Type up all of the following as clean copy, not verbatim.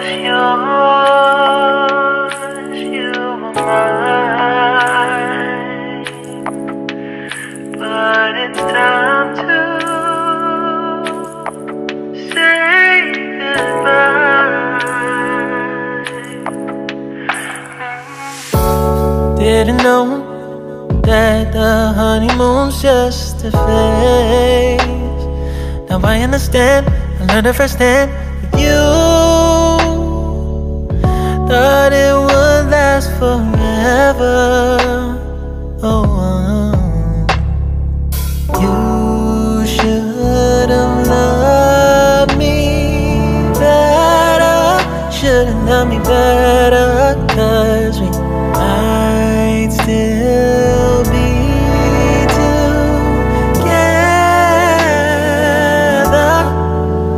was yours, you were mine. But it's time to say goodbye. Didn't know that the honeymoon's just a phase. Now I understand, I learned it firsthand with you. Thought it would last forever. Oh, you should have loved me better. Should have loved me better, 'cause we might still be together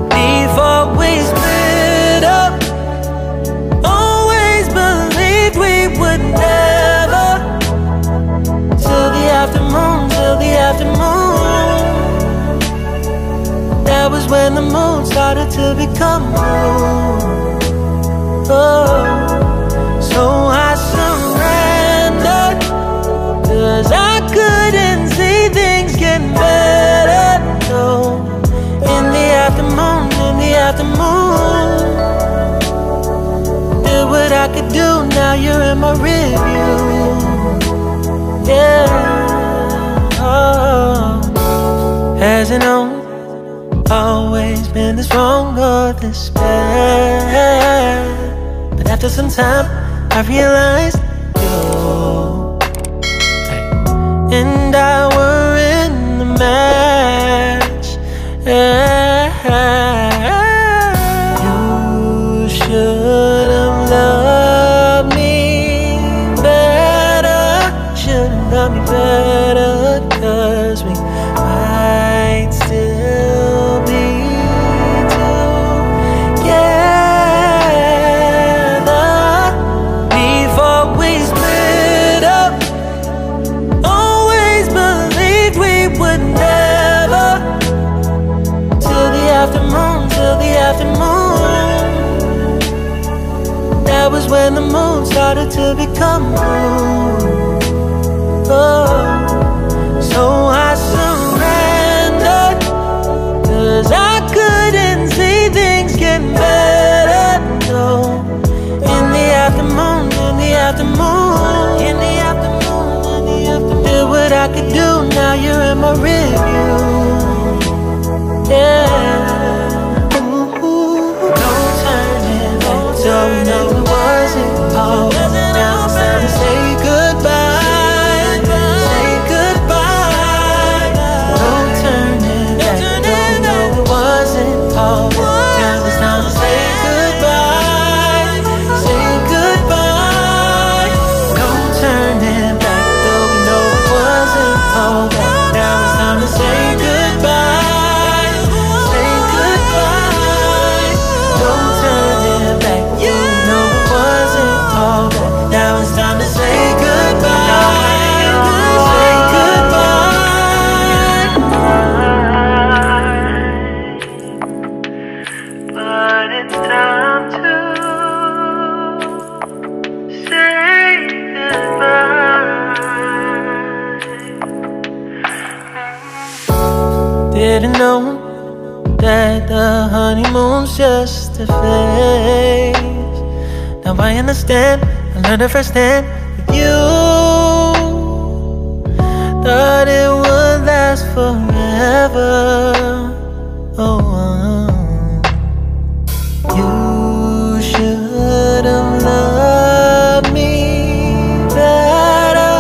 before we split up. Always believed we would never, till the afternoon, till the afternoon. That was when the moon started to become blue. Oh, so I surrendered, 'cause I couldn't see things getting better. No, in the afternoon, in the afternoon, did what I could do, now you're in my review. Yeah, oh. Hasn't always been this wrong or this bad, but after some time I realized you and I were in the match. You should have loved me better. Should have loved me better, 'cause we might still be together before we split up. Always believed we would never, till the afternoon, till the afternoon. That was when the moon started to become blue. Oh, so I surrendered, 'cause I couldn't see things getting better. No, in the afternoon, in the afternoon, in the afternoon, in the afternoon, did what I could do, now you're in my review. Yeah, ooh, no turning back, so we know it wasn't all. Now it's time to say goodbye, say goodbye. No turning back, no, no, it wasn't all. Now it's time to say goodbye, say goodbye. No turning back, though we know it wasn't all that. Now it's time to say goodbye, say goodbye. No turning back, you know it wasn't all that. Now it's time to say goodbye, say goodbye. But it's time to say goodbye. Didn't know that the honeymoon's just a phase. Now I understand, I learned it firsthand with you. Thought it would last forever. Oh, you should have loved me better.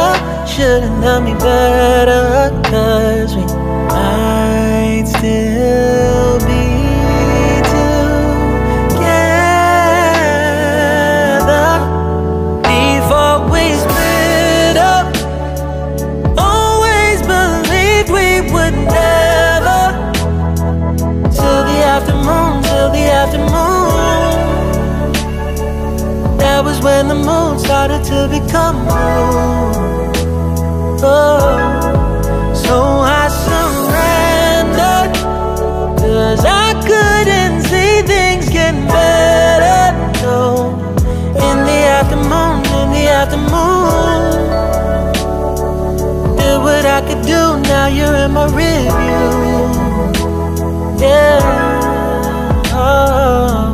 Should have loved me better, 'cause we might still be together before we split up. Always believed we would never, till the afternoon, till the afternoon. That was when the moon started to become blue. Oh, so I surrendered, 'cause I couldn't see things getting better. could do, now you're in my rearview. Yeah, oh.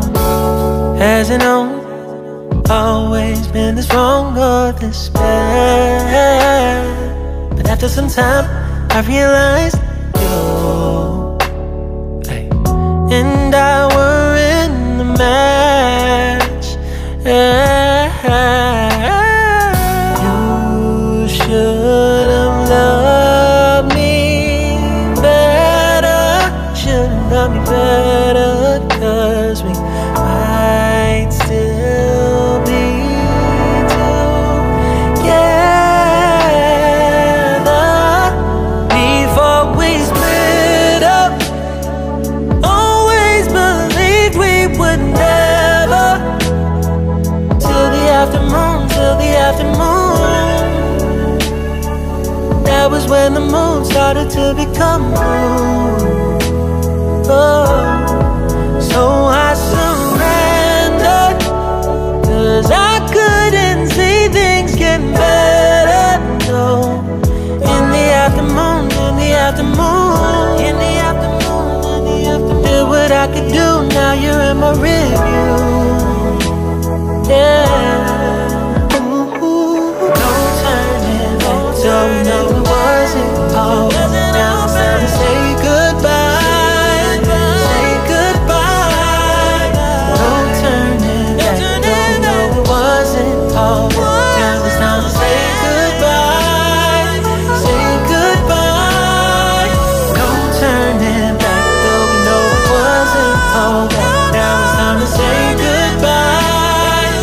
Hasn't always been this wrong or this bad, but after some time I realized you and I were in the match. You should have loved me better, should have loved me better, 'cause we might still be together before we split up. Always believed we would never, till the afternoon, till the afternoon. That was when the moon started to become moon. Oh, so I surrendered, 'cause I couldn't see things getting better. No, in the afternoon, in the afternoon, in the afternoon, in the afternoon, did what I could do, now you're in my rearview. Yeah, ooh, no turning back, so no, it wasn't all. Now it's time to say goodbye, say goodbye. No turning back, no, it wasn't all. Now it's time to say goodbye, say goodbye. No turning back, though we know it wasn't all. Now it's time to say goodbye,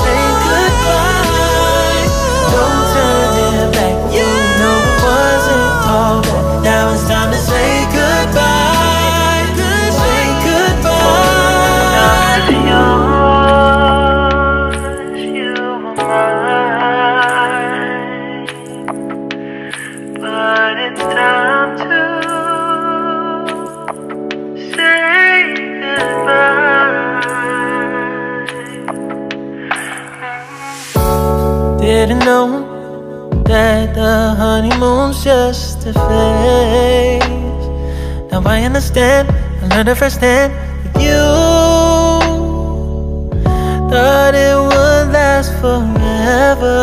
say goodbye. No turning back, you know it wasn't all. Now it's time to say goodbye, say goodbye. You were mine, but it's time to say goodbye. Didn't know that the honeymoon's just a phase. Now I understand, I learned it firsthand with you. Thought it would last forever.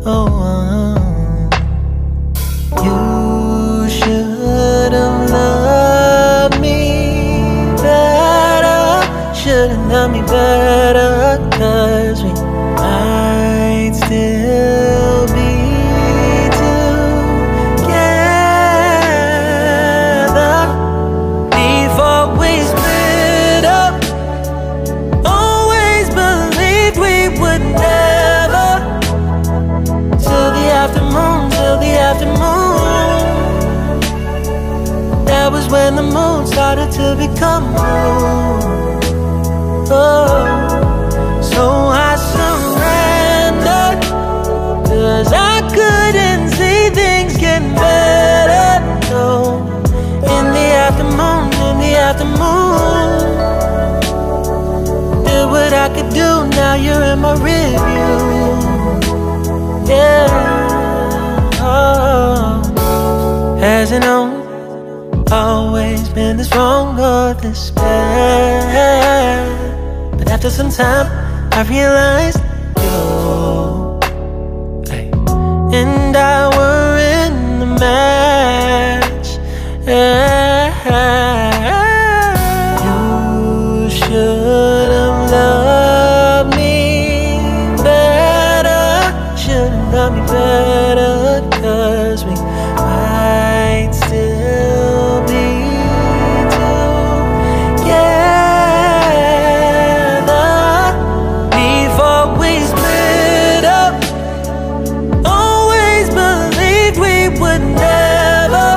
Oh, you should have loved me better, should have loved me better, 'cause we might still be together before we split up. Always believed we would never, till the afternoon, till the afternoon. That was when the moon started to become moon. Oh, so I surrendered, 'cause I couldn't see things getting better. No, in the afternoon, in the afternoon, did what I could do, now you're in my rearview. Yeah, oh. Hasn't always been this wrong or this bad, but after some time I realized you and I were in the match. You should have loved me better, should have loved me better, 'cause we might still be together before we split up. Always believed we would never,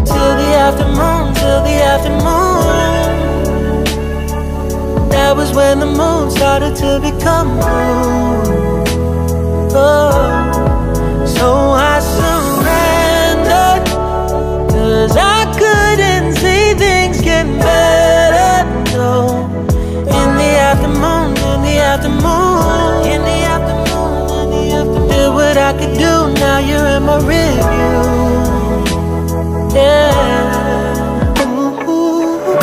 till the afternoon, till the afternoon. That was when the moon started to become moon. Oh, so I surrendered, 'cause I couldn't see things getting better. No, in the afternoon, in the afternoon, in the afternoon, in the afternoon, did what I could do now you're in my rearview. Yeah. Ooh,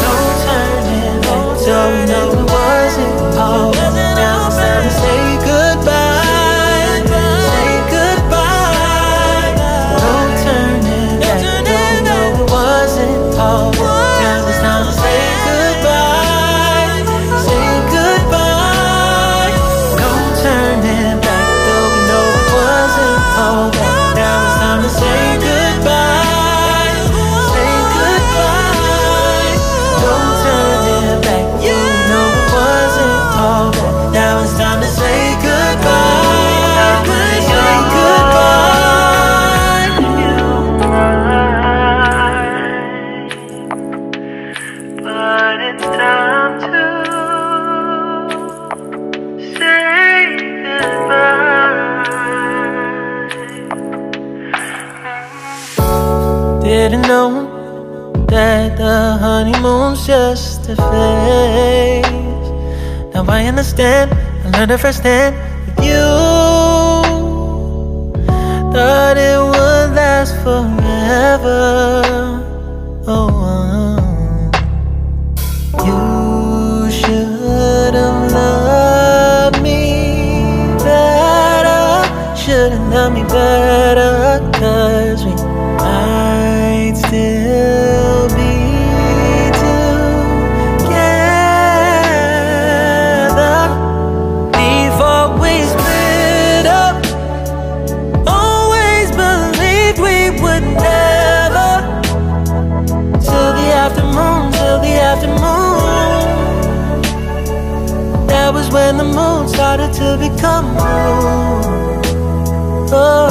no turning back. So we know it wasn't all. Now it's time to say goodbye. Say goodbye. No turning back. So we know it wasn't all. Now it's time to say goodbye. Say goodbye. No turning back. Though we know it wasn't all. Now it's time to say goodbye. Say goodbye. No turning back. You know it wasn't all. Now it's time to say goodbye. Say goodbye. But it's time to say goodbye. Didn't know that the honeymoon's just a phase. Now I understand, I learned it firsthand with you. Thought it would last forever. Oh, you should have loved me better. Should have loved me better. 'Cause we might still be together before we split up. Always believed we would never. Till the afternoon, till the afternoon. That was when the moon started to become moon. Oh,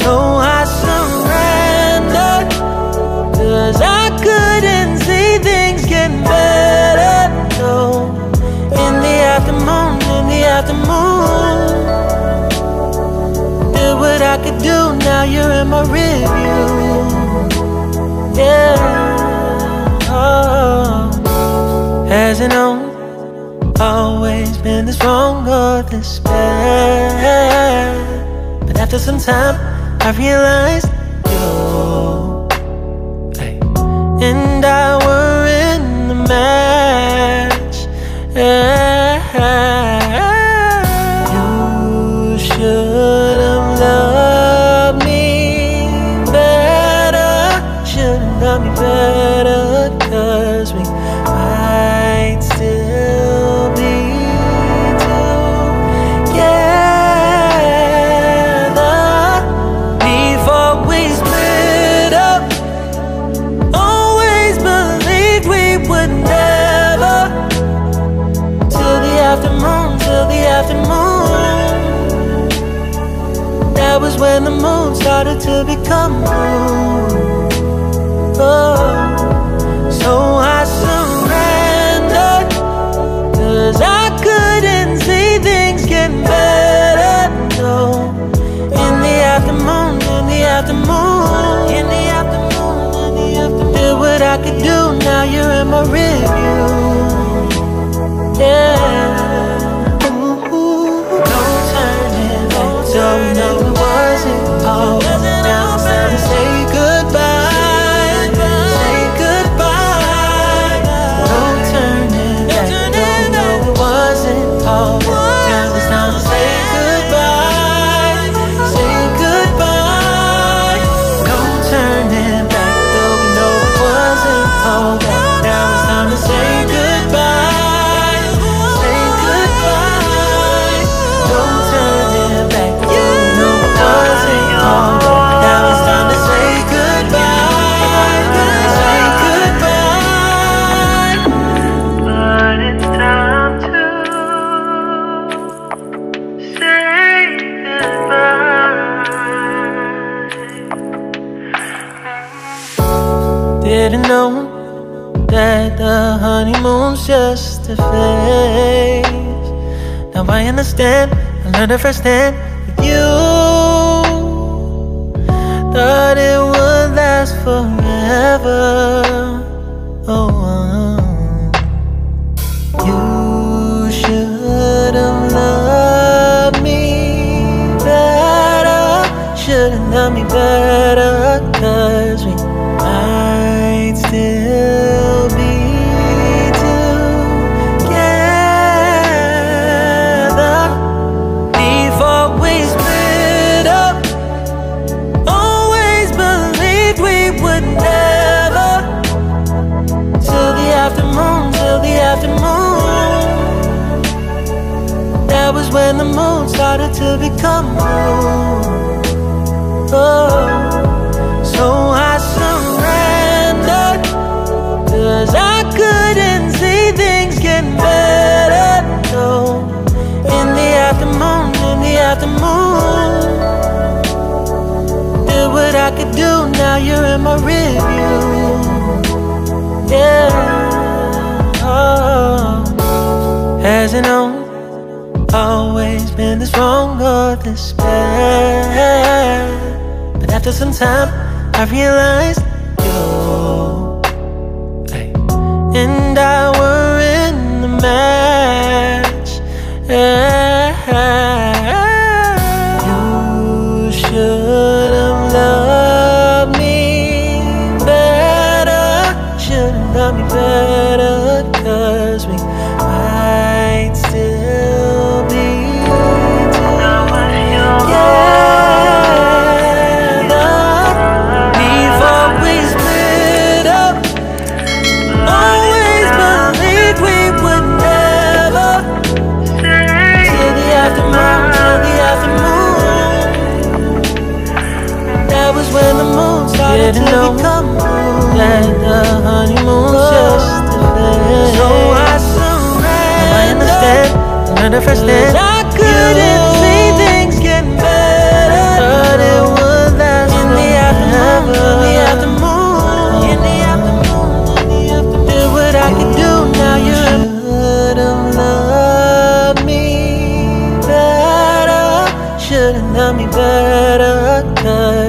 so I surrendered, 'cause I couldn't see things getting better. No, in the afternoon, in the afternoon. Did what I could do, now you're in my rearview. Yeah, oh. Hasn't always been this wrong or this bad. But after some time, I realized you and I were in the match. You should have loved me better. Should have loved me better. 'Cause we might still be together before we split up. Always believed we would never. Till the afternoon, till the afternoon. That was when the moon started to become moon. Oh, so I surrendered, 'cause I couldn't see things getting better. No, in the afternoon, in the afternoon, in the afternoon, in the afternoon. Did what I could do, now you're in my rearview. Yeah. Ooh, no turning back. So we know it wasn't all. Now it's time to say goodbye. Say goodbye. No turning back. Don't know it wasn't all. Now it's time to say goodbye. Say goodbye. No turning back. Though we know it wasn't all. Now it's time to say goodbye. Say goodbye. No turning back. You know it wasn't all. Now it's time to say goodbye. Say goodbye. But it's time to say goodbye. Didn't know that the honeymoon's just a phase. Now I understand, I learned it firsthand with you. Thought it would last forever. Oh, you should have loved me better. 'cause we might still be together. Before we split up, always believed we would never. Till the afternoon, till the afternoon. That was when the moon started to become moon. Oh, so I surrendered, 'cause I couldn't see things getting better. No, in the afternoon, in the afternoon. Did what I could do, now you're in my rearview. Yeah, oh. Hasn't always been this wrong or this bad, but after some time I realized you and I were in the match. You should have loved me better, should have loved me better, 'cause we might still be together. Before we split up, always believed we would never. Till the afternoon, till the afternoon. That was when the moon started to become moon, and the honeymoon's just a phase. So I surrendered. I understand, I understand. I couldn't see things getting better, but it would last in the afternoon, in the afternoon, in the afternoon, in the afternoon. Did what I could do, now you should have loved me better, should have loved me better, 'cause